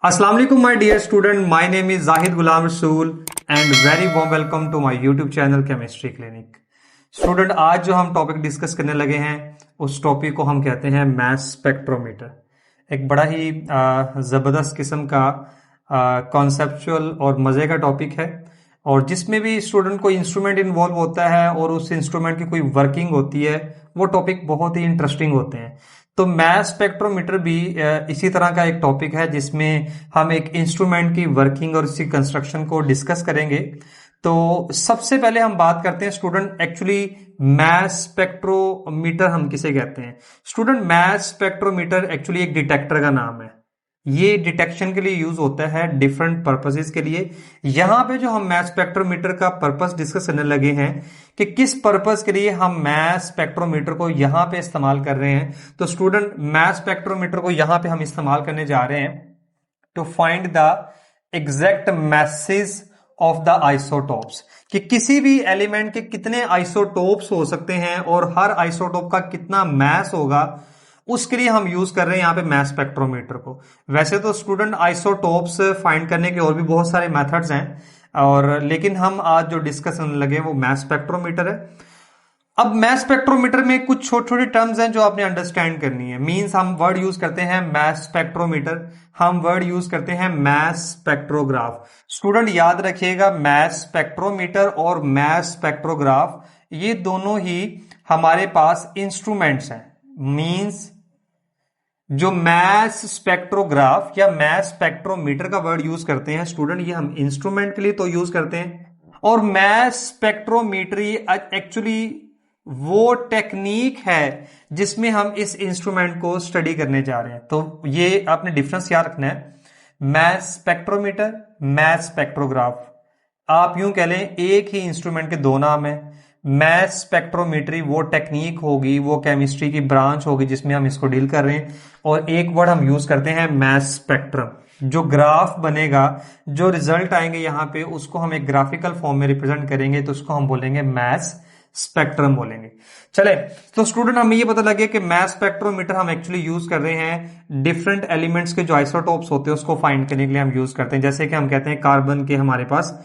अस्सलाम वालेकुम my dear student, my name is Zahid Ghulam Rasool and very warm welcome to my YouTube channel chemistry clinic. Student, आज जो हम topic discuss करने लगे हैं उस टॉपिक को हम कहते हैं मास स्पेक्ट्रोमीटर। एक बड़ा ही ज़बरदस्त किस्म का कॉन्सेप्चुअल और मज़े का टॉपिक है और जिसमें भी स्टूडेंट को इंस्ट्रूमेंट इन्वॉल्व होता है और उस इंस्ट्रूमेंट की कोई वर्किंग होती है, वो टॉपिक बहुत ही इंटरेस्टिंग होते हैं। तो मास स्पेक्ट्रोमीटर भी इसी तरह का एक टॉपिक है जिसमें हम एक इंस्ट्रूमेंट की वर्किंग और उसकी कंस्ट्रक्शन को डिस्कस करेंगे। तो सबसे पहले हम बात करते हैं स्टूडेंट, एक्चुअली मास स्पेक्ट्रोमीटर हम किसे कहते हैं। स्टूडेंट, मास स्पेक्ट्रोमीटर एक्चुअली एक डिटेक्टर का नाम है। ये डिटेक्शन के लिए यूज होता है डिफरेंट पर्पसेस के लिए। यहां पे जो हम मास स्पेक्ट्रोमीटर का पर्पस डिस्कस करने लगे हैं कि किस पर्पस के लिए हम मास स्पेक्ट्रोमीटर को यहां पे इस्तेमाल कर रहे हैं, तो स्टूडेंट मास स्पेक्ट्रोमीटर को यहां पे हम इस्तेमाल करने जा रहे हैं to find the exact message of the isotopes, कि किसी भी एलिमेंट के कितने आइसोटोप्स हो सकते हैं और हर आइसोटोप का कितना मास होगा, उसके लिए हम यूज कर रहे हैं यहां पे मास स्पेक्ट्रोमीटर को। वैसे तो स्टूडेंट आइसोटोप्स फाइंड करने के और भी बहुत सारे मेथड्स हैं, और लेकिन हम आज जो डिस्कस करने लगे वो मास स्पेक्ट्रोमीटर है। अब मास स्पेक्ट्रोमीटर में कुछ छोटे छोटे टर्म्स हैं जो आपने अंडरस्टैंड करनी है। मींस हम वर्ड यूज करते हैं मास स्पेक्ट्रोमीटर, हम वर्ड यूज करते हैं मास स्पेक्ट्रोग्राफ। स्टूडेंट याद रखिएगा, मास स्पेक्ट्रोमीटर और मास स्पेक्ट्रोग्राफ ये दोनों ही हमारे पास इंस्ट्रूमेंट्स हैं। मींस जो मैस स्पेक्ट्रोग्राफ या मैस स्पेक्ट्रोमीटर का वर्ड यूज करते हैं स्टूडेंट, ये हम इंस्ट्रूमेंट के लिए तो यूज करते हैं, और मैस स्पेक्ट्रोमीट्री एक्चुअली वो टेक्निक है जिसमें हम इस इंस्ट्रूमेंट को स्टडी करने जा रहे हैं। तो ये आपने डिफरेंस याद रखना है, मैस स्पेक्ट्रोमीटर, मैस स्पेक्ट्रोग्राफ। आप यूं कह लें एक ही इंस्ट्रूमेंट के दो नाम है। मैस स्पेक्ट्रोमेट्री वो टेक्निक होगी, वो केमिस्ट्री की ब्रांच होगी जिसमें हम इसको डील कर रहे हैं, और एक वर्ड हम यूज करते हैं मैस स्पेक्ट्रम। जो ग्राफ बनेगा, जो रिजल्ट आएंगे यहां पे, उसको हम एक ग्राफिकल फॉर्म में रिप्रेजेंट करेंगे, तो उसको हम बोलेंगे मैस स्पेक्ट्रम बोलेंगे। चले, तो स्टूडेंट हमें ये पता लगे कि मैस स्पेक्ट्रोमीटर हम एक्चुअली यूज कर रहे हैं डिफरेंट एलिमेंट्स के जो आइसोटोप्स होते हैं उसको फाइंड करने के लिए हम यूज करते हैं। जैसे कि हम कहते हैं कार्बन के हमारे पास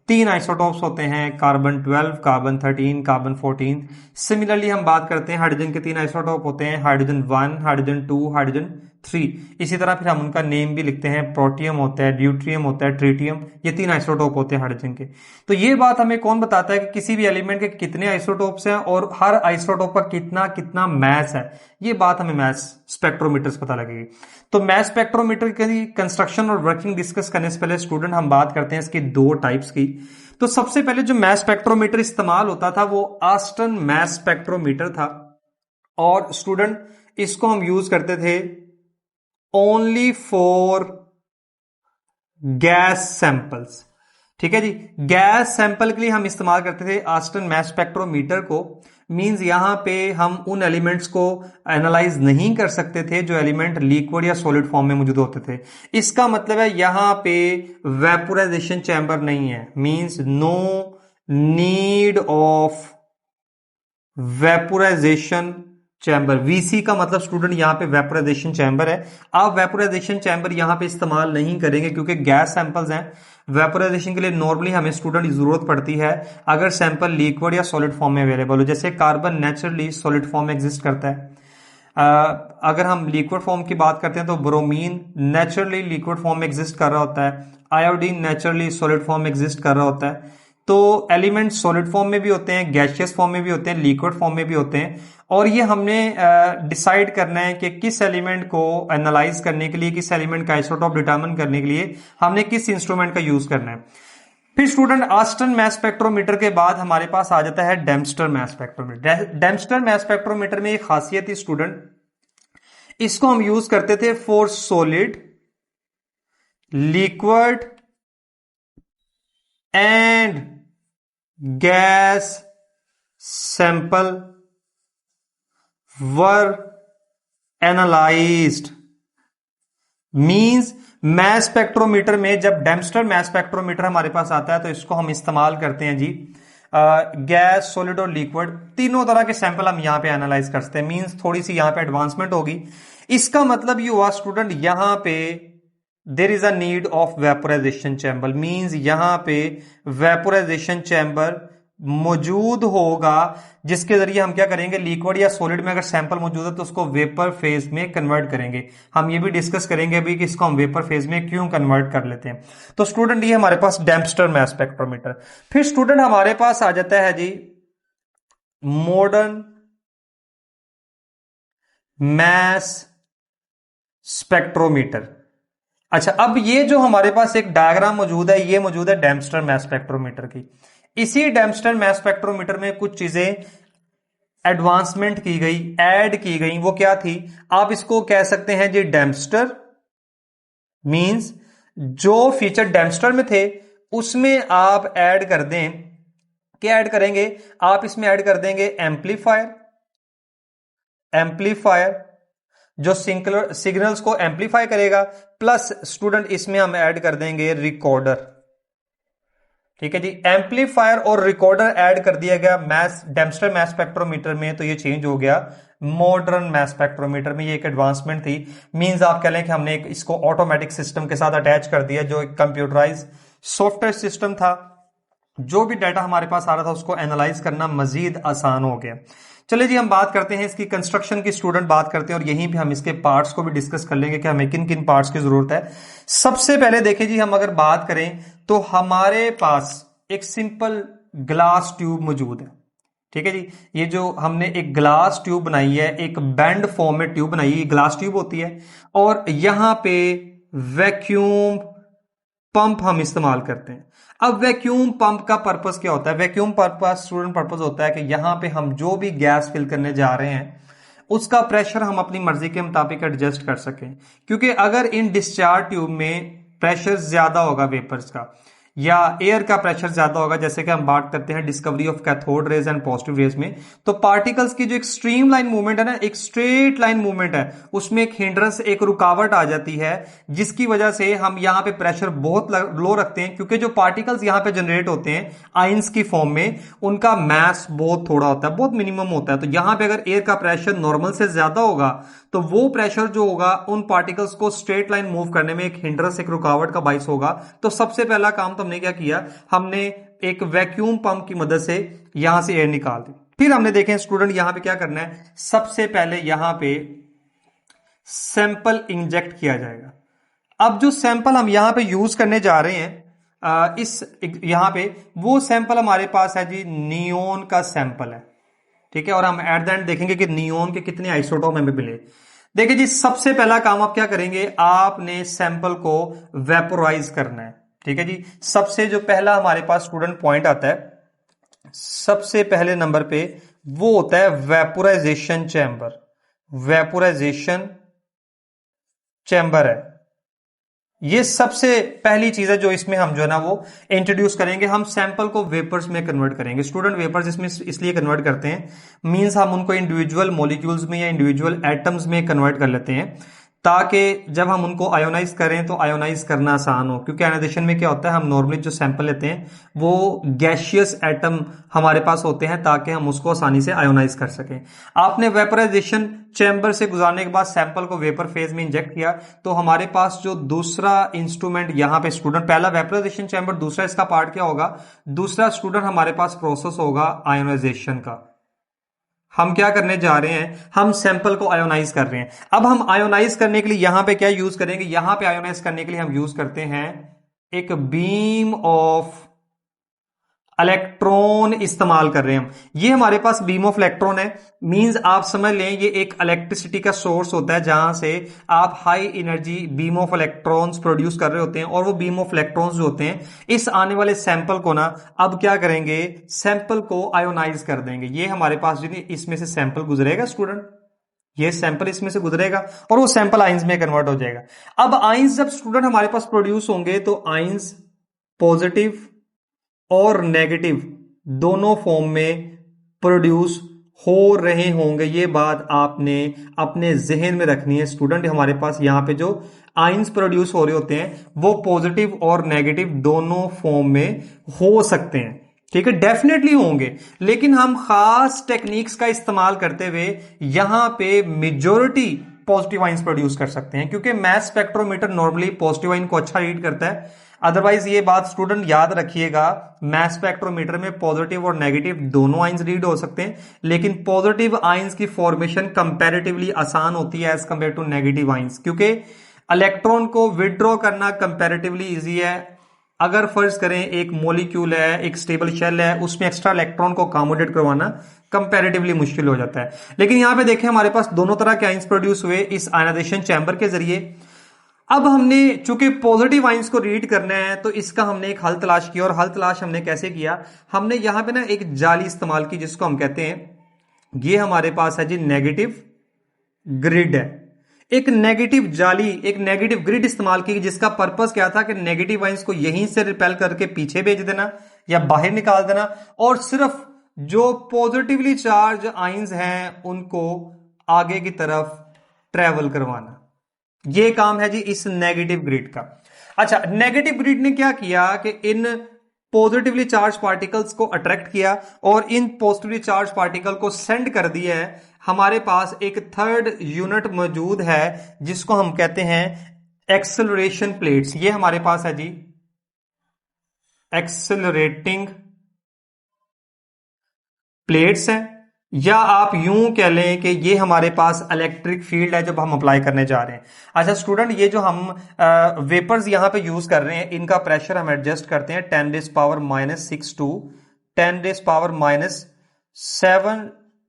3 आइसोटोप्स होते हैं, कार्बन 12, कार्बन 13, कार्बन 14। सिमिलरली हम बात करते हैं हाइड्रोजन के 3 आइसोटोप होते हैं, हाइड्रोजन 1, हाइड्रोजन 2, हाइड्रोजन 3। इसी तरह फिर हम उनका नेम भी लिखते हैं, प्रोटियम होता है, ड्यूट्रियम होता है, ट्रिटियम। ये 3 आइसोटोप होते हैं हाइड्रोजन के। तो ये बात हमें कौन बताता है कि किसी भी एलिमेंट के कितने आइसोटोप्स हैं और हर आइसोटोप का कितना कितना मास है। ये बात हमें मास स्पेक्ट्रोमीटर से पता लगेगी। तो मास स्पेक्ट्रोमीटर की कंस्ट्रक्शन और वर्किंग डिस्कस करने से पहले स्टूडेंट हम बात करते हैं इसकी 2 टाइप्स की। तो सबसे पहले जो मास स्पेक्ट्रोमीटर इस्तेमाल होता था वो ऑस्टन मास स्पेक्ट्रोमीटर था, और स्टूडेंट इसको हम यूज करते थे ओनली फॉर गैस सैंपल्स। ठीक है जी, गैस सैंपल के लिए हम इस्तेमाल करते थे ऑस्टन मास स्पेक्ट्रोमीटर को। मींस यहां पे हम उन एलिमेंट्स को एनालाइज नहीं कर सकते थे जो एलिमेंट लिक्विड या सॉलिड फॉर्म में मौजूद होते थे। इसका मतलब है यहां पे वेपोराइजेशन चैम्बर नहीं है। Means no need of vaporization chamber. VC का मतलब स्टूडेंट यहां पे वेपोराइजेशन चैम्बर है। आप वेपोराइजेशन चैम्बर यहां पे इस्तेमाल नहीं करेंगे क्योंकि गैस सैंपल्स हैं। वेपोराइजेशन के लिए नॉर्मली हमें स्टूडेंट जरूरत पड़ती है अगर सैंपल लिक्विड या सॉलिड फॉर्म में अवेलेबल हो। जैसे कार्बन नेचुरली सॉलिड फॉर्म में एग्जिस्ट करता है। अगर हम लिक्विड फॉर्म की बात करते हैं तो ब्रोमीन नेचुरली लिक्विड फॉर्म में एग्जिस्ट कर रहा होता है, आयोडीन नेचुरली सॉलिड फॉर्म में एग्जिस्ट कर रहा होता है। तो एलिमेंट सॉलिड फॉर्म में भी होते हैं, गैसियस फॉर्म में भी होते हैं, लिक्विड फॉर्म में भी होते हैं, और ये हमने डिसाइड करना है कि किस एलिमेंट को एनालाइज करने के लिए, किस एलिमेंट का आइसोटोप डिटरमिन करने के लिए हमने किस इंस्ट्रूमेंट का यूज करना है। फिर स्टूडेंट ऑस्टन मास स्पेक्ट्रोमीटर के बाद हमारे पास आ जाता है डेम्स्टर मास स्पेक्ट्रोमीटर। डेम्स्टर मास स्पेक्ट्रोमीटर में एक खासियत थी स्टूडेंट, इसको हम यूज करते थे for solid, liquid and gas sample were analysed. Means mass spectrometer में जब डेम्स्टर मास स्पेक्ट्रोमीटर हमारे पास आता है तो इसको हम इस्तेमाल करते हैं जी गैस, सॉलिड और लिक्विड, तीनों तरह के सैंपल हम यहां पे एनालाइज कर सकते हैं। मींस थोड़ी सी यहां पे एडवांसमेंट होगी। इसका मतलब ये हुआ स्टूडेंट, यहां पे there is a need of vaporization chamber, means यहां पे वेपोराइजेशन चैम्बर मौजूद होगा, जिसके जरिए हम क्या करेंगे, लिक्विड या सॉलिड में अगर सैंपल मौजूद है तो उसको वेपर फेज में कन्वर्ट करेंगे। हम ये भी डिस्कस करेंगे अभी कि इसको हम वेपर फेज में क्यों कन्वर्ट कर लेते हैं। तो स्टूडेंट ये हमारे पास डेम्पस्टर मास स्पेक्ट्रोमीटर। फिर स्टूडेंट हमारे पास आ जाता है जी मॉडर्न मैस स्पेक्ट्रोमीटर। अच्छा, अब ये जो हमारे पास एक डायग्राम मौजूद है, ये मौजूद है डेम्पस्टर मास स्पेक्ट्रोमीटर की। इसी डेम्पस्टर मास स्पेक्ट्रोमीटर में कुछ चीजें एडवांसमेंट की गई, ऐड की गई। वो क्या थी, आप इसको कह सकते हैं जी डेम्पस्टर मींस जो फीचर डेम्पस्टर में थे उसमें आप ऐड कर दें, क्या ऐड करेंगे आप इसमें ऐड कर देंगे एम्पलीफायर, एम्पलीफायर जो सिग्नल्स को एम्पलीफाई करेगा, प्लस स्टूडेंट इसमें हम ऐड कर देंगे रिकॉर्डर। ठीक है जी, एम्पलीफायर और रिकॉर्डर ऐड कर दिया गया मैस डेम्पस्टर मास स्पेक्ट्रोमीटर में, तो ये चेंज हो गया मॉडर्न मास स्पेक्ट्रोमीटर में। ये एक एडवांसमेंट थी, मींस आप कह लें कि हमने इसको ऑटोमेटिक सिस्टम के साथ अटैच कर दिया, जो एक कंप्यूटराइज सॉफ्टवेयर सिस्टम था। जो भी डाटा हमारे पास आ रहा था उसको एनालाइज करना मजीद आसान हो गया। चलिए जी, हम बात करते हैं इसकी कंस्ट्रक्शन की, स्टूडेंट बात करते हैं, और यहीं पे हम इसके पार्ट्स को भी डिस्कस कर लेंगे कि हमें किन किन पार्ट्स की जरूरत है। सबसे पहले देखिए जी, हम अगर बात करें तो हमारे पास एक सिंपल ग्लास ट्यूब मौजूद है। ठीक है जी, ये जो हमने एक ग्लास ट्यूब बनाई है, एक बैंड फॉर्म में ट्यूब बनाई है, ये ग्लास ट्यूब होती है, और यहां पे वैक्यूम पंप हम इस्तेमाल करते हैं। अब वैक्यूम पंप का पर्पस क्या होता है, वैक्यूम पर्पस स्टूडेंट पर्पस होता है कि यहां पे हम जो भी गैस फिल करने जा रहे हैं उसका प्रेशर हम अपनी मर्जी के मुताबिक एडजस्ट कर सकें। क्योंकि अगर इन डिस्चार्ज ट्यूब में प्रेशर ज्यादा होगा वेपर्स का, या एयर का प्रेशर ज्यादा होगा, जैसे कि हम बात करते हैं discovery of cathode rays and positive raise में, तो पार्टिकल्स की जो एक स्ट्रीम लाइन मूवमेंट है ना, एक स्ट्रेट लाइन मूवमेंट है, उसमें एक हिंड्रेंस, एक रुकावट आ जाती है, जिसकी वजह से हम यहां पे प्रेशर बहुत लो रखते हैं। क्योंकि जो पार्टिकल्स यहां पे जनरेट होते हैं आइंस की फॉर्म में, उनका मास बहुत थोड़ा होता है, बहुत मिनिमम होता है। तो यहां पे अगर एयर का प्रेशर नॉर्मल से ज्यादा होगा तो वो प्रेशर जो होगा उन पार्टिकल्स को स्ट्रेट लाइन मूव करने में एक हिंड्रेंस, एक रुकावट का बाइस होगा। तो सबसे पहला काम तो हमने क्या किया, हमने एक वैक्यूम पंप की मदद से यहां से एयर निकाल दी। फिर हमने देखें स्टूडेंट यहां पे क्या करना है, सबसे पहले यहां पे सैंपल इंजेक्ट किया जाएगा। अब जो सैंपल हम यहां पे यूज करने जा रहे हैं इस यहां पे, वो सैंपल हमारे पास है जी नियोन का सैंपल है। ठीक है, और हम एट द एंड देखेंगे कि नियोन के कितने आइसोटोप हमें मिले। देखिए जी, सबसे पहला काम आप क्या करेंगे, आपने सैंपल को वेपोराइज करना है। ठीक है जी, सबसे जो पहला हमारे पास स्टूडेंट पॉइंट आता है, सबसे पहले नंबर पे वो होता है वेपोराइजेशन चैम्बर। वेपोराइजेशन चैम्बर है, ये सबसे पहली चीज है जो इसमें हम जो है ना वो इंट्रोड्यूस करेंगे। हम सैंपल को वेपर्स में कन्वर्ट करेंगे। स्टूडेंट वेपर्स इसमें इसलिए कन्वर्ट करते हैं, मींस हम उनको इंडिविजुअल मॉलिक्यूल्स में या इंडिविजुअल एटम्स में कन्वर्ट कर लेते हैं, ताकि जब हम उनको आयोनाइज करें तो आयोनाइज करना आसान हो। क्योंकि आयोनाइजेशन में क्या होता है, हम नॉर्मली जो सैंपल लेते हैं वो गैशियस एटम हमारे पास होते हैं, ताकि हम उसको आसानी से आयोनाइज कर सकें। आपने वेपोराइजेशन चैम्बर से गुजारने के बाद सैंपल को वेपर फेज में इंजेक्ट किया, तो हमारे पास जो दूसरा इंस्ट्रूमेंट यहां पे स्टूडेंट, पहला वेपोराइजेशन चैम्बर, दूसरा इसका पार्ट क्या होगा, दूसरा स्टूडेंट हमारे पास प्रोसेस होगा आयोनाइजेशन का। हम क्या करने जा रहे हैं, हम सैंपल को आयोनाइज कर रहे हैं। अब हम आयोनाइज करने के लिए यहां पे क्या यूज करेंगे, यहां पे आयोनाइज करने के लिए हम यूज करते हैं एक बीम ऑफ इलेक्ट्रॉन इस्तेमाल कर रहे हैं हम। ये हमारे पास बीम ऑफ इलेक्ट्रॉन है, मींस आप समझ लें ये एक इलेक्ट्रिसिटी का सोर्स होता है, जहां से आप high energy beam of electrons produce कर रहे होते हैं। और वो बीम ऑफ इलेक्ट्रॉन्स जो होते हैं इस आने वाले सैंपल को ना, अब क्या करेंगे, सैंपल को आयोनाइज कर देंगे। ये हमारे पास जो इसमें से सैंपल गुजरेगा स्टूडेंट, ये सैंपल इसमें से गुजरेगा और वो सैंपल आइंस में कन्वर्ट हो जाएगा। अब आइंस जब स्टूडेंट हमारे पास प्रोड्यूस होंगे तो आइंस पॉजिटिव और नेगेटिव दोनों फॉर्म में प्रोड्यूस हो रहे होंगे। ये बात आपने अपने जहन में रखनी है स्टूडेंट। हमारे पास यहां पे जो आइंस प्रोड्यूस हो रहे होते हैं वो पॉजिटिव और नेगेटिव दोनों फॉर्म में हो सकते हैं। ठीक है, डेफिनेटली होंगे, लेकिन हम खास टेक्निक्स का इस्तेमाल करते हुए यहां पे मेजॉरिटी पॉजिटिव आइंस प्रोड्यूस कर सकते हैं, क्योंकि mess spectrometer normally positive ion को अच्छा रीड करता है। अदरवाइज ये बात स्टूडेंट याद रखिएगा, मैस स्पेक्ट्रोमीटर में पॉजिटिव और नेगेटिव दोनों आइंस रीड हो सकते हैं, लेकिन पॉजिटिव आइंस की फॉर्मेशन कंपैरेटिवली आसान होती है as compare to negative ions, क्योंकि इलेक्ट्रॉन को विड्रॉ करना कंपैरेटिवली इजी है। अगर फर्ज करें एक मॉलिक्यूल है, एक स्टेबल शेल है, उसमें एक्स्ट्रा इलेक्ट्रॉन को अकोमोडेट करवाना कंपैरेटिवली मुश्किल हो जाता है। लेकिन यहां पे देखें हमारे पास दोनों तरह के आइंस प्रोड्यूस हुए इस आयनाइजेशन चैम्बर के जरिए। अब हमने चूंकि पॉजिटिव आइंस को रीड करना है तो इसका हमने एक हल तलाश किया, और हल तलाश हमने कैसे किया, हमने यहां पे ना एक जाली इस्तेमाल की जिसको हम कहते हैं, ये हमारे पास है जी नेगेटिव ग्रिड है। एक नेगेटिव जाली, एक नेगेटिव ग्रिड इस्तेमाल की जिसका पर्पस क्या था कि नेगेटिव आइंस को यहीं से रिपेल करके पीछे भेज देना या बाहर निकाल देना, और सिर्फ जो पॉजिटिवली चार्ज आइंस हैं उनको आगे की तरफ ट्रेवल करवाना। ये काम है जी इस नेगेटिव ग्रिड का। अच्छा, नेगेटिव ग्रिड ने क्या किया कि इन पॉजिटिवली चार्ज पार्टिकल्स को अट्रैक्ट किया और इन पॉजिटिवली चार्ज पार्टिकल को सेंड कर दिया है। हमारे पास एक थर्ड यूनिट मौजूद है जिसको हम कहते हैं एक्सेलरेशन प्लेट्स। ये हमारे पास है जी एक्सेलरेटिंग प्लेट्स हैं, या आप यूं कह लें कि ये हमारे पास इलेक्ट्रिक फील्ड है जब हम अप्लाई करने जा रहे हैं। अच्छा स्टूडेंट, ये जो हम वेपर्स यहां पे यूज कर रहे हैं इनका प्रेशर हम एडजस्ट करते हैं 10⁻⁻⁶ टू 10⁻⁷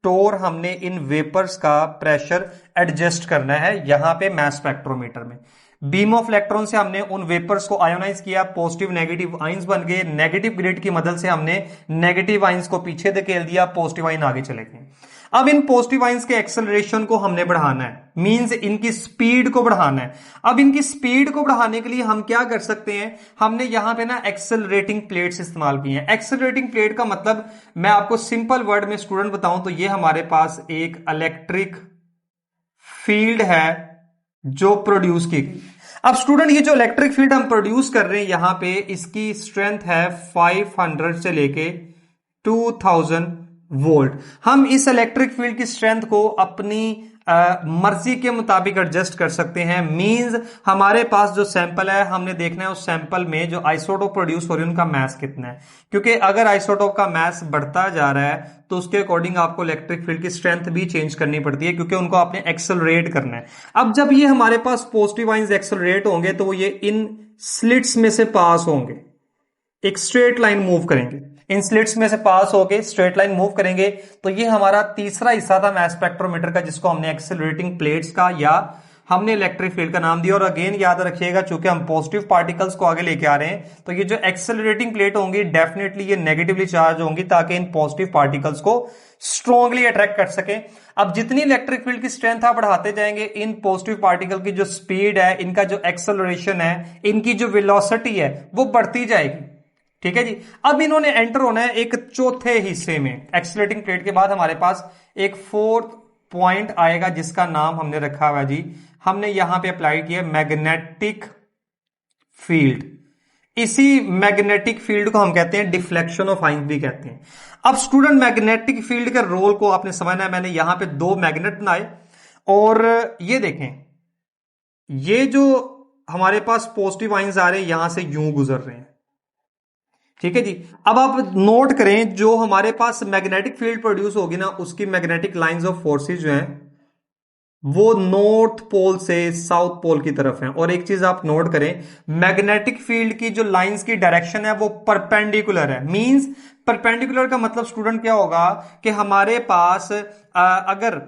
टोर। हमने इन वेपर्स का प्रेशर एडजस्ट करना है यहां पे मैस स्पेक्ट्रोमीटर में। बीम ऑफ इलेक्ट्रॉन से हमने उन वेपर्स को आयोनाइज किया, पॉजिटिव नेगेटिव आइंस बन गए। नेगेटिव ग्रिड की मदद से हमने नेगेटिव आइंस को पीछे धकेल दिया, पॉजिटिव आइन आगे चले गए। अब इन पॉजिटिव आइंस के एक्सेलरेशन को हमने बढ़ाना है, मींस इनकी स्पीड को बढ़ाना है। अब इनकी स्पीड को बढ़ाने के लिए हम क्या कर सकते हैं, हमने यहां पे ना एक्सेलरेटिंग प्लेट्स इस्तेमाल की हैं। एक्सेलरेटिंग प्लेट का मतलब मैं आपको सिंपल वर्ड में स्टूडेंट बताऊं तो ये हमारे पास एक इलेक्ट्रिक फील्ड है जो प्रोड्यूस की गई। अब स्टूडेंट ये जो इलेक्ट्रिक फील्ड हम प्रोड्यूस कर रहे हैं यहां पे इसकी स्ट्रेंथ है 500 से लेके 2000 वोल्ट। हम इस इलेक्ट्रिक फील्ड की स्ट्रेंथ को अपनी मर्जी के मुताबिक एडजस्ट कर सकते हैं। मींस हमारे पास जो सैंपल है हमने देखना है उस सैंपल में जो आइसोटोप प्रोड्यूस हो रही है उनका मास कितना है, क्योंकि अगर आइसोटोप का मास बढ़ता जा रहा है तो उसके अकॉर्डिंग आपको इलेक्ट्रिक फील्ड की स्ट्रेंथ भी चेंज करनी पड़ती है, क्योंकि उनको आपने एक्सेलरेट करना है। अब जब ये हमारे पास पॉजिटिव आइंस एक्सेलरेट होंगे तो वो ये इन स्लिट्स में से पास होंगे, एक स्ट्रेट लाइन मूव करेंगे, इन स्लिट्स में से पास होके स्ट्रेट लाइन मूव करेंगे। तो ये हमारा तीसरा हिस्सा था मैस स्पेक्ट्रोमीटर का जिसको हमने एक्सेलरेटिंग प्लेट्स का या हमने इलेक्ट्रिक फील्ड का नाम दिया। और अगेन याद रखिएगा चूंकि हम पॉजिटिव पार्टिकल्स को आगे लेके आ रहे हैं तो ये जो एक्सेलरेटिंग प्लेट होंगी डेफिनेटली ये नेगेटिवली चार्ज होंगी ताकि इन पॉजिटिव पार्टिकल्स को स्ट्रांगली अट्रैक्ट कर सके। अब जितनी इलेक्ट्रिक फील्ड की स्ट्रेंथ आप बढ़ाते जाएंगे इन पॉजिटिव पार्टिकल की जो स्पीड है, इनका जो एक्सेलरेशन है, इनकी जो वेलोसिटी है वो बढ़ती जाएगी। ठीक है जी। अब इन्होंने एंटर होना है एक चौथे हिस्से में। एक्सेलरेटिंग प्लेट के बाद हमारे पास एक फोर्थ पॉइंट आएगा जिसका नाम हमने रखा हुआ जी, हमने यहां पे अप्लाई किया मैग्नेटिक फील्ड। इसी मैग्नेटिक फील्ड को हम कहते हैं डिफ्लेक्शन ऑफ आइंस भी कहते हैं। अब स्टूडेंट मैग्नेटिक फील्ड के रोल को आपने समझना है। मैंने यहां पे दो मैग्नेट बनाए और ये देखें, ये जो हमारे पास पॉजिटिव आइंस आ रहे हैं यहां से यूं गुजर रहे हैं। ठीक है जी। अब आप नोट करें जो हमारे पास मैग्नेटिक फील्ड प्रोड्यूस होगी ना उसकी मैग्नेटिक लाइंस ऑफ फोर्सेस जो हैं वो नॉर्थ पोल से साउथ पोल की तरफ हैं। और एक चीज आप नोट करें, मैग्नेटिक फील्ड की जो लाइंस की डायरेक्शन है वो परपेंडिकुलर है। मींस परपेंडिकुलर का मतलब स्टूडेंट क्या होगा कि हमारे पास अगर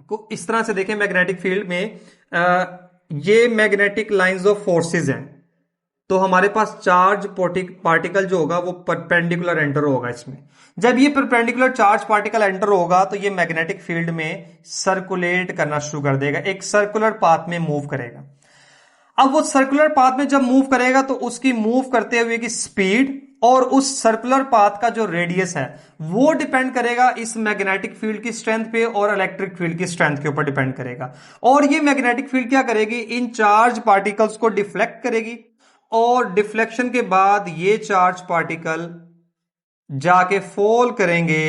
को इस तरह से देखें मैग्नेटिक फील्ड में ये मैग्नेटिक लाइंस ऑफ फोर्सेस हैं तो हमारे पास चार्ज पार्टिकल जो होगा वो परपेंडिकुलर एंटर होगा इसमें। जब ये परपेंडिकुलर चार्ज पार्टिकल एंटर होगा तो ये मैग्नेटिक फील्ड में सर्कुलेट करना शुरू कर देगा, एक सर्कुलर पाथ में मूव करेगा। अब वो सर्कुलर पाथ में जब मूव करेगा तो उसकी मूव करते हुए की स्पीड और उस सर्कुलर पाथ का जो रेडियस है वो डिपेंड करेगा इस मैग्नेटिक फील्ड की स्ट्रेंथ पे और इलेक्ट्रिक फील्ड की स्ट्रेंथ के ऊपर डिपेंड करेगा। और ये मैग्नेटिक फील्ड क्या करेगी, इन चार्ज पार्टिकल्स को डिफ्लेक्ट करेगी और डिफ्लेक्शन के बाद ये चार्ज पार्टिकल जाके फॉल करेंगे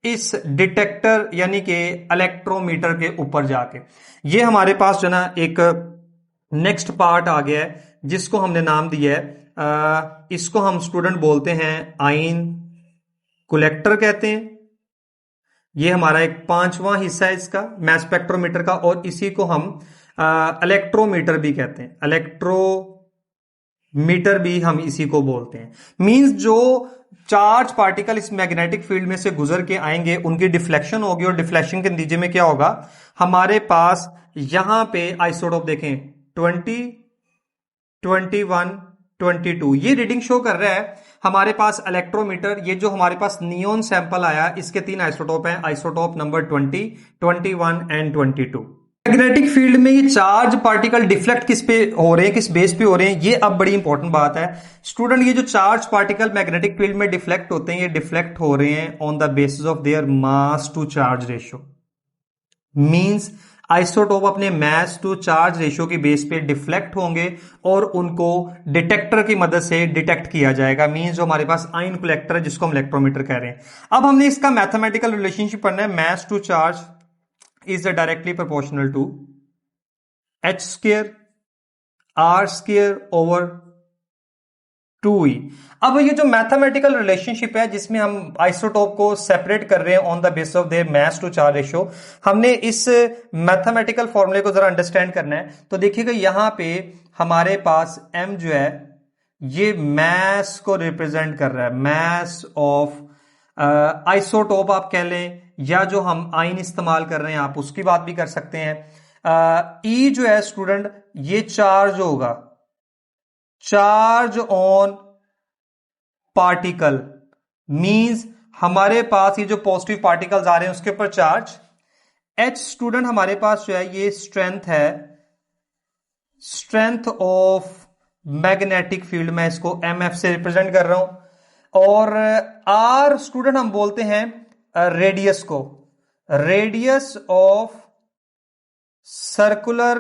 इस डिटेक्टर यानी कि इलेक्ट्रोमीटर के ऊपर जाके। ये हमारे पास जो ना एक नेक्स्ट पार्ट आ गया है जिसको हमने नाम दिया है, इसको हम स्टूडेंट बोलते हैं आइन कलेक्टर कहते हैं। ये हमारा एक पांचवां हिस्सा है इसका मैस स्पेक्ट्रोमीटर का, और इसी को हम इलेक्ट्रोमीटर भी कहते हैं, इलेक्ट्रोमीटर भी हम इसी को बोलते हैं। मींस जो चार्ज पार्टिकल इस मैग्नेटिक फील्ड में से गुजर के आएंगे उनकी डिफ्लेक्शन होगी, और डिफ्लेक्शन के नतीजे में क्या होगा, हमारे पास यहां पे आइसोटोप देखें 20, 21, 22 ये रीडिंग शो कर रहा है हमारे पास इलेक्ट्रोमीटर। ये जो हमारे पास नियोन सैंपल आया इसके 3 आइसोटोप हैं, isotope number 20, 21 and 22। Magnetic field में ये चार्ज पार्टिकल डिफ्लेक्ट किस पे हो रहे हैं, किस बेस पे हो रहे हैं, ये अब बड़ी इंपॉर्टेंट बात है स्टूडेंट। ये जो चार्ज पार्टिकल मैग्नेटिक फील्ड में डिफ्लेक्ट होते हैं, ये डिफ्लेक्ट हो रहे हैं on the basis of their mass to charge ratio. Means isotope अपने मास टू चार्ज रेशियो की बेस पे डिफ्लेक्ट होंगे और उनको डिटेक्टर की मदद से डिटेक्ट किया जाएगा। मींस जो हमारे पास आइन कलेक्टर है जिसको हम इलेक्ट्रोमीटर कह रहे हैं। अब हमने इसका मैथमेटिकल रिलेशनशिप पढ़ना है। Mass to charge is directly proportional to h square r square over 2e। अब ये जो मैथमेटिकल रिलेशनशिप है जिसमें हम आइसोटोप को सेपरेट कर रहे हैं on the basis of their mass to charge ratio, हमने इस मैथमेटिकल फॉर्मूले को जरा अंडरस्टैंड करना है। तो देखिएगा यहां पे हमारे पास m जो है ये मास को रिप्रेजेंट कर रहा है, मास ऑफ आइसोटोप आप कह लें, या जो हम आइन इस्तेमाल कर रहे हैं आप उसकी बात भी कर सकते हैं। E जो है स्टूडेंट ये चार्ज होगा, चार्ज ऑन पार्टिकल। मींस हमारे पास ये जो पॉजिटिव पार्टिकल्स आ रहे हैं उसके ऊपर चार्ज। H स्टूडेंट हमारे पास जो है ये स्ट्रेंथ है, स्ट्रेंथ ऑफ मैग्नेटिक फील्ड, मैं इसको MF से रिप्रेजेंट कर रहा हूं। और R स्टूडेंट हम बोलते हैं रेडियस को, रेडियस ऑफ सर्कुलर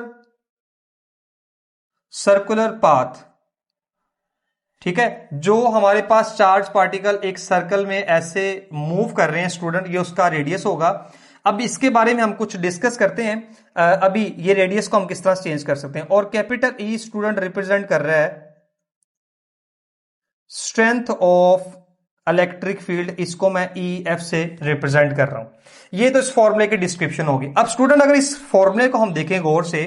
पाथ। ठीक है, जो हमारे पास चार्ज पार्टिकल एक सर्कल में ऐसे मूव कर रहे हैं स्टूडेंट, ये उसका रेडियस होगा। अब इसके बारे में हम कुछ डिस्कस करते हैं। अभी ये रेडियस को हम किस तरह से चेंज कर सकते हैं। और कैपिटल E स्टूडेंट रिप्रेजेंट कर रहा है स्ट्रेंथ ऑफ इलेक्ट्रिक फील्ड, इसको मैं EF से रिप्रेजेंट कर रहा हूं। ये तो इस फॉर्मूले की डिस्क्रिप्शन होगी। अब स्टूडेंट अगर इस फॉर्मूले को हम देखें गौर से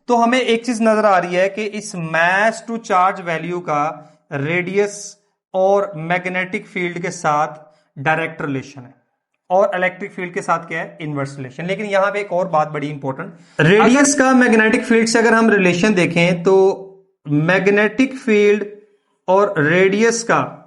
तो हमें एक चीज नजर आ रही है कि इस मास टू चार्ज वैल्यू का रेडियस और मैग्नेटिक फील्ड के साथ डायरेक्ट रिलेशन है, और इलेक्ट्रिक फील्ड के साथ क्या है, इनवर्स रिलेशन। लेकिन यहां पे एक और बात बड़ी इंपॉर्टेंट, रेडियस का मैग्नेटिक फील्ड से अगर हम रिलेशन देखें तो मैग्नेटिक फील्ड और रेडियस का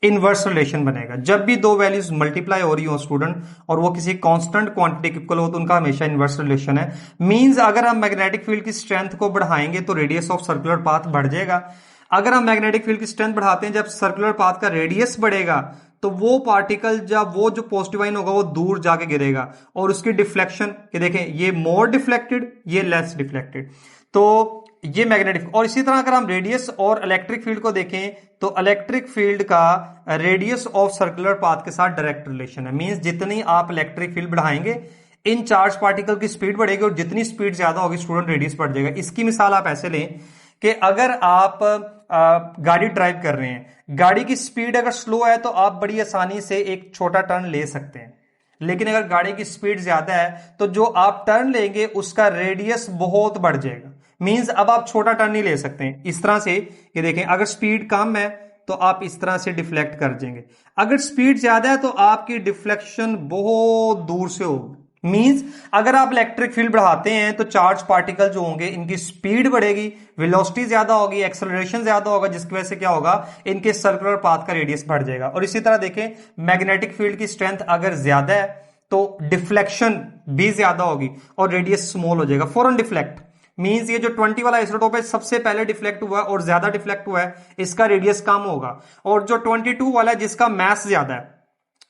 इनवर्स रिलेशन बनेगा। जब भी दो वैल्यूज मल्टीप्लाई हो रही हो स्टूडेंट और वो किसी कांस्टेंट क्वांटिटी के इक्वल हो तो उनका हमेशा इनवर्स रिलेशन है। मींस अगर हम मैग्नेटिक फील्ड की स्ट्रेंथ को बढ़ाएंगे तो रेडियस ऑफ सर्कुलर पाथ बढ़ जाएगा। अगर हम मैग्नेटिक फील्ड की स्ट्रेंथ बढ़ाते हैं, जब सर्कुलर पाथ का रेडियस बढ़ेगा तो वो पार्टिकल, जब वो जो पॉजिटिव आइन होगा वो दूर जाके गिरेगा और उसकी डिफ्लेक्शन, ये देखें ये मोर डिफ्लेक्टेड, ये लेस डिफ्लेक्टेड, तो ये मैग्नेटिक। और इसी तरह अगर हम रेडियस और इलेक्ट्रिक फील्ड को देखें तो इलेक्ट्रिक फील्ड का रेडियस ऑफ सर्कुलर पाथ के साथ डायरेक्ट रिलेशन है। मींस जितनी आप इलेक्ट्रिक फील्ड बढ़ाएंगे इन चार्ज पार्टिकल की स्पीड बढ़ेगी, और जितनी स्पीड ज्यादा होगी स्टूडेंट रेडियस बढ़ जाएगा। इसकी मिसाल आप ऐसे लें कि अगर आप गाड़ी ड्राइव कर रहे हैं, गाड़ी की स्पीड अगर स्लो है तो आप बड़ी आसानी से एक छोटा टर्न ले सकते हैं, लेकिन अगर गाड़ी की स्पीड ज्यादा है तो जो आप टर्न लेंगे उसका रेडियस बहुत बढ़ जाएगा। मींस अब आप छोटा टर्न नहीं ले सकते हैं। इस तरह से ये देखें, अगर स्पीड कम है तो आप इस तरह से डिफ्लेक्ट कर देंगे, अगर स्पीड ज्यादा है तो आपकी डिफ्लेक्शन बहुत दूर से होगी। मींस अगर आप इलेक्ट्रिक फील्ड बढ़ाते हैं तो चार्ज पार्टिकल जो होंगे इनकी स्पीड बढ़ेगी, वेलोसिटी ज्यादा होगी, एक्सेलरेशन ज्यादा होगा, जिसकी वजह से क्या होगा, इनके सर्कुलर पाथ का रेडियस बढ़ जाएगा। और इसी तरह देखें, मैग्नेटिक फील्ड की स्ट्रेंथ अगर ज्यादा है तो डिफ्लेक्शन भी ज्यादा होगी और रेडियस स्मॉल हो जाएगा, फौरन डिफ्लेक्ट। मींस ये जो 20 वाला आइसोटोप है सबसे पहले डिफ्लेक्ट हुआ है और ज्यादा डिफ्लेक्ट हुआ है, इसका रेडियस कम होगा। और जो 22 वाला है जिसका मास ज्यादा है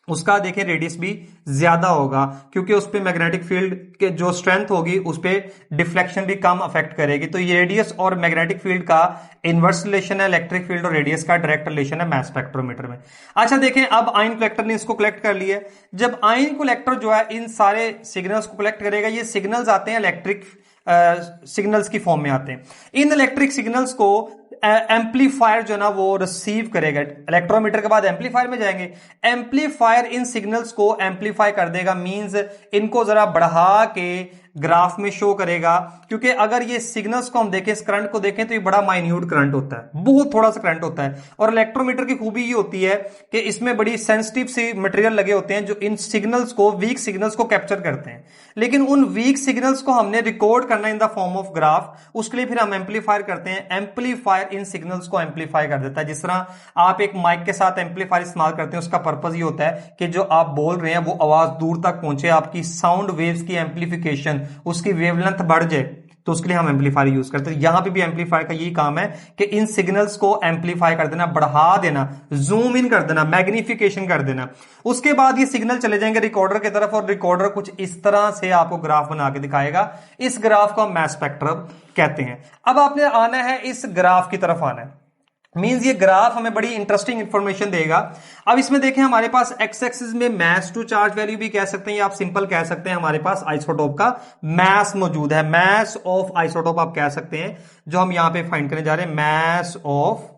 उसका देखें रेडियस भी ज्यादा होगा, क्योंकि उस पे मैग्नेटिक फील्ड के जो स्ट्रेंथ होगी उस पे डिफ्लेक्शन भी कम अफेक्ट करेगी। तो ये रेडियस और मैग्नेटिक फील्ड का इनवर्स रिलेशन है, इलेक्ट्रिक फील्ड और रेडियस का डायरेक्ट रिलेशन है मास स्पेक्ट्रोमीटर में। अच्छा देखें, अब आयन कलेक्टर ने इसको कलेक्ट कर लिया। जब आयन कलेक्टर जो है इन सारे सिग्नल्स को कलेक्ट करेगा, ये सिग्नल्स आते हैं इलेक्ट्रिक सिग्नल्स की फॉर्म में आते हैं। इन इलेक्ट्रिक सिग्नल्स को एम्पलीफायर जो ना वो रिसीव करेगा, इलेक्ट्रोमीटर के बाद एम्पलीफायर में जाएंगे, एम्पलीफायर इन सिग्नल्स को एम्पलीफाई कर देगा, मींस इनको जरा बढ़ा के ग्राफ में शो करेगा। क्योंकि अगर ये सिग्नल्स को हम देखें, इस करंट को देखें, तो ये बड़ा माइन्यूट करंट होता है, बहुत थोड़ा सा करंट होता है। और इलेक्ट्रोमीटर की खूबी ये होती है कि इसमें बड़ी सेंसिटिव सी मटेरियल लगे होते हैं जो इन सिग्नल्स को, वीक सिग्नल्स को कैप्चर करते हैं। लेकिन उन वीक सिग्नल्स को हमने रिकॉर्ड करना in the form of graph, उसके लिए फिर हम एम्पलीफायर करते हैं। एम्पलीफायर इन सिग्नल्स को एम्पलीफाई कर देता है। जिस तरह आप एक माइक के साथ एम्पलीफायर इस्तेमाल करते हैं, उसका पर्पज ये होता है कि जो आप बोल रहे हैं वो आवाज दूर तक पहुंचे, आपकी साउंड वेव्स की एम्पलीफिकेशन, उसकी वेवलेंथ बढ़ जाए, तो उसके लिए हम एम्पलीफायर यूज करते हैं। यहां पे भी एम्पलीफायर का यही काम है कि इन सिग्नल्स को एम्पलीफाई कर देना, बढ़ा देना, जूम इन कर देना, मैग्निफिकेशन कर देना। उसके बाद ये सिग्नल चले जाएंगे रिकॉर्डर की तरफ, और रिकॉर्डर कुछ इस तरह से आपको ग्राफ बना के दिखाएगा। इस ग्राफ को हम मास स्पेक्ट्रम कहते हैं। अब आपने आना है इस ग्राफ की तरफ आना है, मींस ये ग्राफ हमें बड़ी इंटरेस्टिंग इंफॉर्मेशन देगा। अब इसमें देखें, हमारे पास एक्स एक्सिस में मास टू चार्ज वैल्यू भी कह सकते हैं, या आप सिंपल कह सकते हैं हमारे पास आइसोटोप का मास मौजूद है, मास ऑफ आइसोटोप आप कह सकते हैं, जो हम यहां पे फाइंड करने जा रहे हैं। मास ऑफ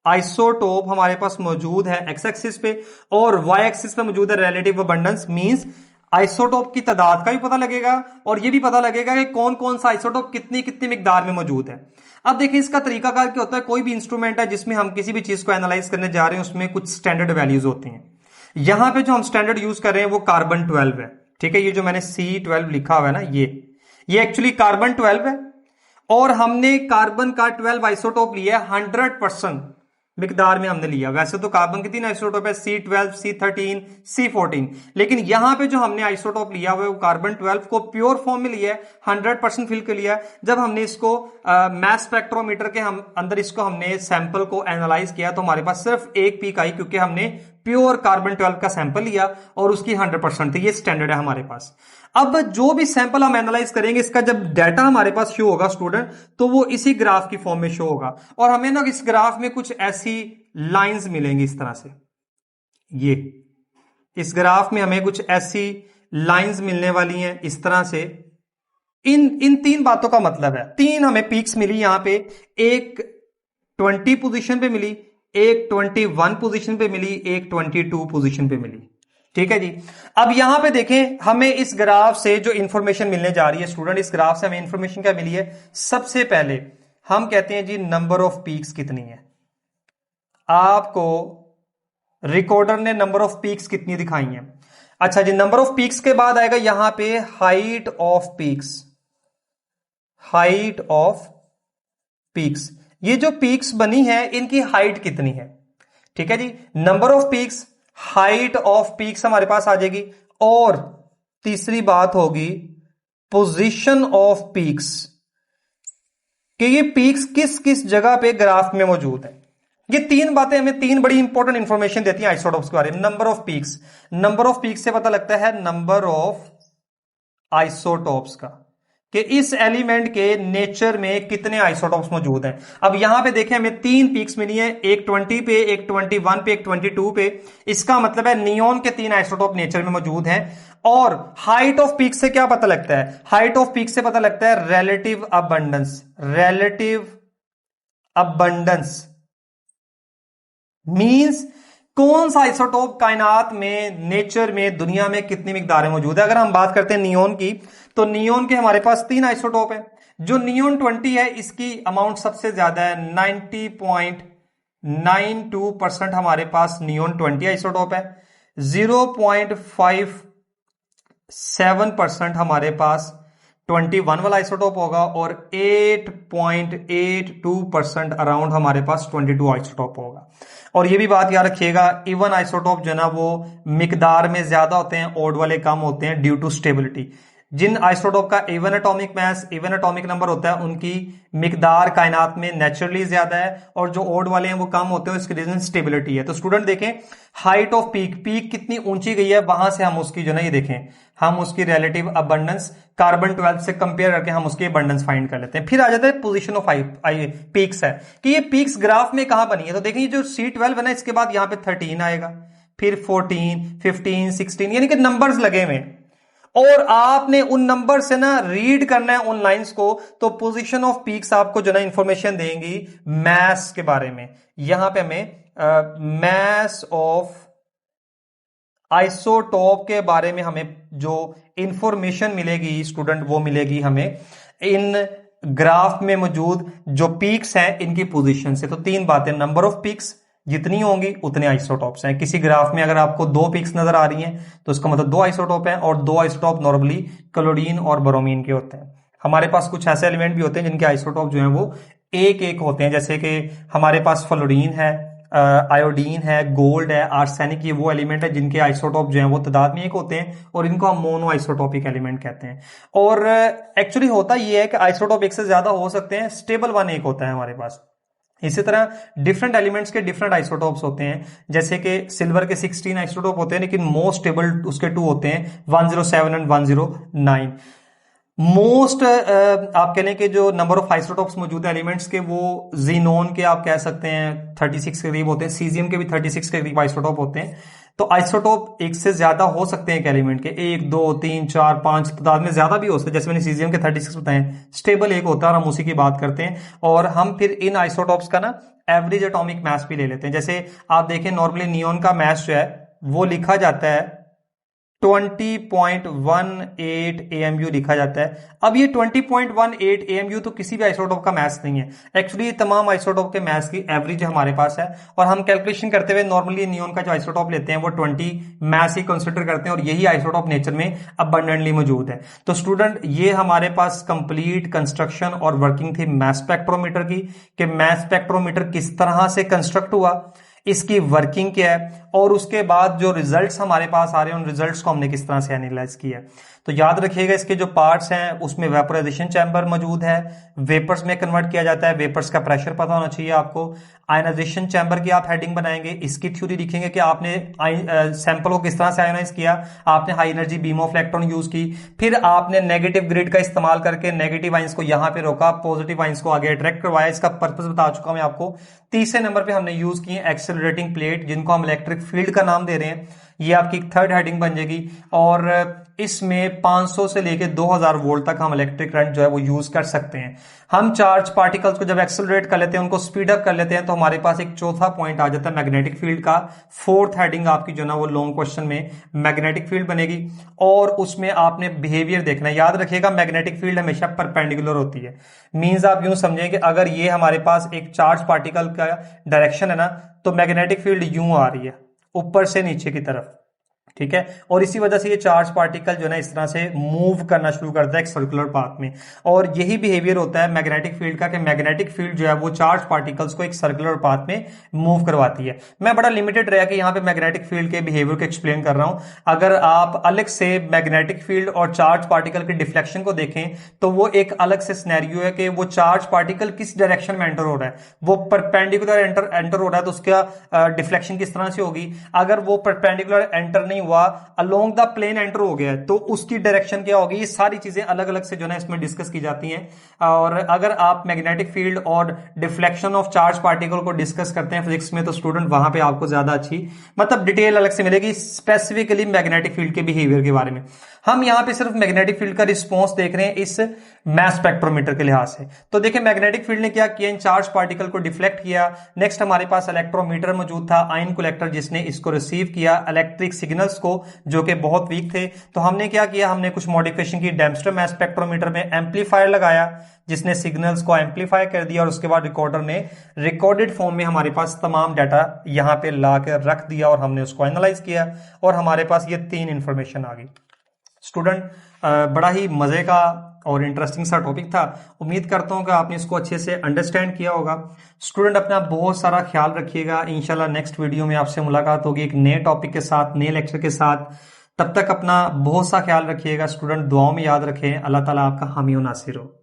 आइसोटोप हमारे पास मौजूद है एक्स एक्सिस पे, और वाई एक्सिस पे मौजूद है रिलेटिव अबंडेंस। मींस आइसोटोप की तादाद का भी पता लगेगा, और यह भी पता लगेगा कि कौन कौन सा आइसोटोप कितनी कितनी मिकदार में मौजूद है। अब देखिए, इसका तरीकाकार क्या होता है, कोई भी इंस्ट्रूमेंट है जिसमें हम किसी भी चीज को एनालाइज करने जा रहे हैं, उसमें कुछ स्टैंडर्ड वैल्यूज होती हैं। यहां पे जो हम स्टैंडर्ड यूज कर रहे हैं वो कार्बन 12 है, ठीक है। ये जो मैंने C12 लिखा हुआ है ना, ये एक्चुअली कार्बन 12 है, और हमने कार्बन का 12 आइसोटोप लिया है, 100% मिकदार में हमने लिया। वैसे तो कार्बन के 3 आइसोटोप है, C12, C13, C14, लेकिन यहां पे जो हमने आइसोटोप लिया हुआ है वो कार्बन 12 को प्योर फॉर्म में लिया है, 100% फिल कर लिया। जब हमने इसको मास स्पेक्ट्रोमीटर के हम अंदर इसको हमने सैंपल को एनालाइज किया, तो हमारे पास सिर्फ एक पीक आई, क्योंकि हमने प्योर कार्बन 12 का सैंपल लिया और उसकी 100% थी। ये स्टैंडर्ड है हमारे पास। अब जो भी सैंपल हम एनालाइज करेंगे, इसका जब डाटा हमारे पास शो होगा स्टूडेंट, तो वो इसी ग्राफ की फॉर्म में शो होगा। और हमें ना इस ग्राफ में कुछ ऐसी लाइंस मिलेंगी इस तरह से, ये इस ग्राफ में हमें कुछ ऐसी लाइंस मिलने वाली हैं इस तरह से। इन तीन बातों का मतलब है, तीन हमें पीक्स मिली यहां पे, एक 20 पोजीशन पे मिली, एक 21 पोजीशन पे मिली, एक 22 पोजीशन पे मिली, ठीक है जी। अब यहां पे देखें, हमें इस ग्राफ से जो इंफॉर्मेशन मिलने जा रही है स्टूडेंट, इस ग्राफ से हमें इंफॉर्मेशन क्या मिली है। सबसे पहले हम कहते हैं जी नंबर ऑफ पीक्स कितनी है। आपको रिकॉर्डर ने नंबर ऑफ पीक्स कितनी दिखाई है। अच्छा जी, नंबर ऑफ पीक्स के बाद आएगा यहां पे height of peaks, height of peaks. ये जो पीक्स बनी है इनकी हाइट कितनी है, ठीक है जी। Number of peaks, height of peaks हमारे पास आ जाएगी, और तीसरी बात होगी पोजीशन ऑफ पीक्स, कि ये पीक्स किस किस जगह पे ग्राफ में मौजूद है। ये तीन बातें हमें तीन बड़ी इंपॉर्टेंट इंफॉर्मेशन देती हैं आइसोटोप्स के बारे में। Number of peaks, number of peaks से पता लगता है नंबर ऑफ आइसोटोप्स का, कि इस एलिमेंट के नेचर में कितने आइसोटोप्स मौजूद हैं। अब यहां पे देखें, हमें तीन पीक्स मिली हैं, एक 20 पे, एक 21 पे, एक 22 पे। इसका मतलब है नियोन के 3 आइसोटोप नेचर में मौजूद हैं। और हाइट ऑफ पीक से क्या पता लगता है, हाइट ऑफ पीक से पता लगता है relative abundance. Relative abundance means कौन सा आइसोटोप कायनात में, नेचर में, दुनिया में कितनी मिकदार में मौजूद है। अगर हम बात करते हैं नियोन की, तो नियोन के हमारे पास 3 आइसोटोप है। जो नियोन 20 है, इसकी अमाउंट सबसे ज्यादा है, 90.92% हमारे पास नियोन 20 आइसोटोप है। 0.57% हमारे पास 21 वाला आइसोटोप होगा, और 8.82% अराउंड हमारे पास 22 आइसोटोप होगा। और ये भी बात याद रखिएगा, इवन आइसोटोप जो ना वो मिकदार में ज्यादा होते हैं, ऑड वाले कम होते हैं ड्यू टू स्टेबिलिटी। जिन आइसोटोप का even atomic mass, even atomic number होता है, उनकी मिकदार कायनात में नेचुरली ज्यादा है, और जो ओड वाले हैं वो कम होते हैं, इसकी रीजन स्टेबिलिटी है। तो स्टूडेंट देखें हाइट ऑफ पीक, पीक कितनी ऊंची गई है, वहां से हम उसकी जो ना ये देखें, हम उसकी रिलेटिव अबंडेंस कार्बन 12 से कंपेयर करके हम उसकी अबंडेंस फाइंड कर लेते हैं। फिर आ जाता है पोजीशन ऑफ पीक्स है कि ये पीक्स ग्राफ में कहां बनी है। तो देखिए जो C12 है ना, इसके बाद यहां पे 13 आएगा, फिर 14, 15, 16, यानी कि नंबर्स लगे हुए, और आपने उन नंबर से ना रीड करना है उन लाइंस को। तो पोजीशन ऑफ पीक्स आपको जो ना इंफॉर्मेशन देंगी मैस के बारे में। यहां पे हमें मैस ऑफ आइसोटोप के बारे में हमें जो इंफॉर्मेशन मिलेगी स्टूडेंट, वो मिलेगी हमें इन ग्राफ में मौजूद जो पीक्स हैं इनकी पोजीशन से। तो तीन बातें, नंबर ऑफ पीक्स जितनी होंगी उतने आइसोटॉप्स हैं। किसी ग्राफ में अगर आपको 2 पीक्स नजर आ रही हैं तो उसका मतलब 2 आइसोटॉप हैं, और 2 आइसोटॉप नॉर्मली क्लोरीन और ब्रोमीन के होते हैं। हमारे पास कुछ ऐसे एलिमेंट भी होते हैं जिनके आइसोटॉप जो हैं वो एक एक होते हैं, जैसे कि हमारे पास फ्लोरीन है, आयोडीन है, गोल्ड है, आर्सेनिक, ये वो एलिमेंट है जिनके आइसोटॉप जो हैं वो तादाद में एक होते हैं, और इनको हम मोनो आइसोटॉपिक एलिमेंट कहते हैं। और एक्चुअली होता ये है कि आइसोटॉप एक से ज्यादा हो सकते हैं, स्टेबल वन एक होता है हमारे पास। इसी तरह डिफरेंट एलिमेंट्स के डिफरेंट आइसोटॉप्स होते हैं, जैसे कि सिल्वर के 16 आइसोटॉप होते हैं, लेकिन मोस्ट स्टेबल उसके 2 होते हैं, 107 एंड 109। मोस्ट आप कह लें कि जो नंबर ऑफ आइसोटॉप्स मौजूद है एलिमेंट्स के, वो जीनोन के आप कह सकते हैं 36 के करीब होते हैं, सीजियम के भी 36 के करीब आइसोटॉप होते हैं। तो आइसोटॉप एक से ज्यादा हो सकते हैं एक एलिमेंट के, 1, 2, 3, 4, 5 तादाद में ज्यादा भी हो सकते हैं। जैसे मैंने सीजियम के 36 बताए, स्टेबल एक होता है और हम उसी की बात करते हैं। और हम फिर इन आइसोटॉप्स का ना एवरेज एटॉमिक मास भी ले लेते हैं। जैसे आप देखें नॉर्मली नियोन का मास जो है वो लिखा जाता है 20.18 AMU लिखा जाता है। अब ये 20.18 AMU तो किसी भी आइसोटॉप का मास नहीं है, एक्चुअली तमाम आइसोटॉप के मास की एवरेज हमारे पास है, और हम कैलकुलेशन करते हुए नॉर्मली नियोन का जो आइसोटॉप लेते हैं वो 20 मास ही कंसिडर करते हैं, और यही आइसोटॉप नेचर में अबंडेंटली मौजूद है। तो स्टूडेंट ये हमारे पास कंप्लीट कंस्ट्रक्शन और वर्किंग थी मास स्पेक्ट्रोमीटर की, कि मास स्पेक्ट्रोमीटर किस तरह से कंस्ट्रक्ट हुआ, इसकी वर्किंग क्या है, और उसके बाद जो रिजल्ट्स हमारे पास आ रहे हैं उन रिजल्ट्स को हमने किस तरह से एनालाइज किया। तो याद रखिएगा इसके जो पार्ट्स हैं उसमें वेपोराइजेशन चैम्बर मौजूद है, वेपर्स में कन्वर्ट किया जाता है, वेपर्स का प्रेशर पता होना चाहिए आपको। आयनाइजेशन चैम्बर की आप हेडिंग बनाएंगे, इसकी थ्योरी लिखेंगे कि आपने सैंपल को किस तरह से आयोनाइज किया, आपने high energy beam of electron use की, फिर आपने नेगेटिव ग्रिड का इस्तेमाल करके नेगेटिव आइंस को यहां पे रोका, पॉजिटिव आइंस को आगे अट्रैक्ट करवाया। इसका पर्पस बता चुका मैं आपको। तीसरे नंबर पे हमने यूज किए एक्सेलरेटिंग प्लेट, जिनको हम इलेक्ट्रिक फील्ड का नाम दे रहे हैं। ये आपकी थर्ड हेडिंग बन जाएगी, और इसमें 500 से लेकर 2000 वोल्ट तक हम इलेक्ट्रिक करंट जो है वो यूज कर सकते हैं। हम चार्ज पार्टिकल्स को जब एक्सेलरेट कर लेते हैं, उनको स्पीड अप कर लेते हैं, तो हमारे पास एक चौथा पॉइंट आ जाता है मैग्नेटिक फील्ड का। फोर्थ हेडिंग आपकी जो ना वो लॉन्ग क्वेश्चन में मैग्नेटिक फील्ड बनेगी, और उसमें आपने बिहेवियर देखना है। याद रखिएगा मैग्नेटिक फील्ड हमेशा परपेंडिकुलर होती है, मींस आप यूं समझें कि अगर ये हमारे पास एक चार्ज पार्टिकल का डायरेक्शन है ना, तो मैग्नेटिक फील्ड यूं आ रही है ऊपर से नीचे की तरफ, ठीक है। और इसी वजह से ये चार्ज पार्टिकल जो है ना इस तरह से मूव करना शुरू करता है एक सर्कुलर पाथ में, और यही बिहेवियर होता है मैग्नेटिक फील्ड का, कि मैग्नेटिक फील्ड जो है वो चार्ज पार्टिकल्स को एक सर्कुलर पाथ में मूव करवाती है। मैं बड़ा लिमिटेड रह के यहाँ पे मैग्नेटिक फील्ड के बिहेवियर को एक्सप्लेन कर रहा हूं। अगर आप अलग से मैग्नेटिक फील्ड और चार्ज पार्टिकल के डिफ्लेक्शन को देखें तो वो एक अलग से सिनेरियो है कि वो चार्ज पार्टिकल किस डायरेक्शन में एंटर हो रहा है। वो परपेंडिकुलर एंटर हो रहा है तो उसका डिफ्लेक्शन किस तरह से होगी। अगर वो परपेंडिकुलर एंटर नहीं हुआ, अलोंग द प्लेन एंटर हो गया है, तो उसकी डायरेक्शन क्या होगी। ये सारी चीजें अलग अलग से जो है इसमें डिस्कस की जाती हैं। और अगर आप मैग्नेटिक फील्ड और डिफ्लेक्शन ऑफ चार्ज पार्टिकल को डिस्कस करते हैं फिजिक्स में, तो स्टूडेंट वहां पे आपको ज्यादा अच्छी मतलब डिटेल अलग से मिलेगी स्पेसिफिकली मैग्नेटिक फील्ड के बिहेवियर के बारे में। हम यहां पे सिर्फ मैग्नेटिक फील्ड का रिस्पॉन्स देख रहे हैं इस मास स्पेक्ट्रोमीटर के लिहाज से। तो देखिए मैग्नेटिक फील्ड ने क्या किया, इन चार्ज पार्टिकल को डिफ्लेक्ट किया। नेक्स्ट हमारे पास इलेक्ट्रोमीटर मौजूद था, आयन कलेक्टर, जिसने इसको रिसीव किया इलेक्ट्रिक सिग्नल्स को जो कि बहुत वीक थे। तो हमने क्या किया, हमने कुछ मॉडिफिकेशन की, डेम्स्टर मास स्पेक्ट्रोमीटर में एम्पलीफायर लगाया जिसने सिग्नल्स को एम्पलीफाई कर दिया, और उसके बाद रिकॉर्डर ने रिकॉर्डेड फॉर्म में हमारे पास तमाम डाटा यहां पे ला कर रख दिया, और हमने उसको एनालाइज किया, और हमारे पास ये 3 इंफॉर्मेशन आ गई। स्टूडेंट बड़ा ही मजे का और इंटरेस्टिंग सा टॉपिक था। उम्मीद करता हूं कि आपने इसको अच्छे से अंडरस्टैंड किया होगा। स्टूडेंट अपना बहुत सारा ख्याल रखिएगा। इंशाल्लाह नेक्स्ट वीडियो में आपसे मुलाकात होगी एक नए टॉपिक के साथ, नए लेक्चर के साथ। तब तक अपना बहुत सा ख्याल रखिएगा स्टूडेंट, दुआओं में याद रखें। अल्लाह ताला आपका हामी और नासिर हो।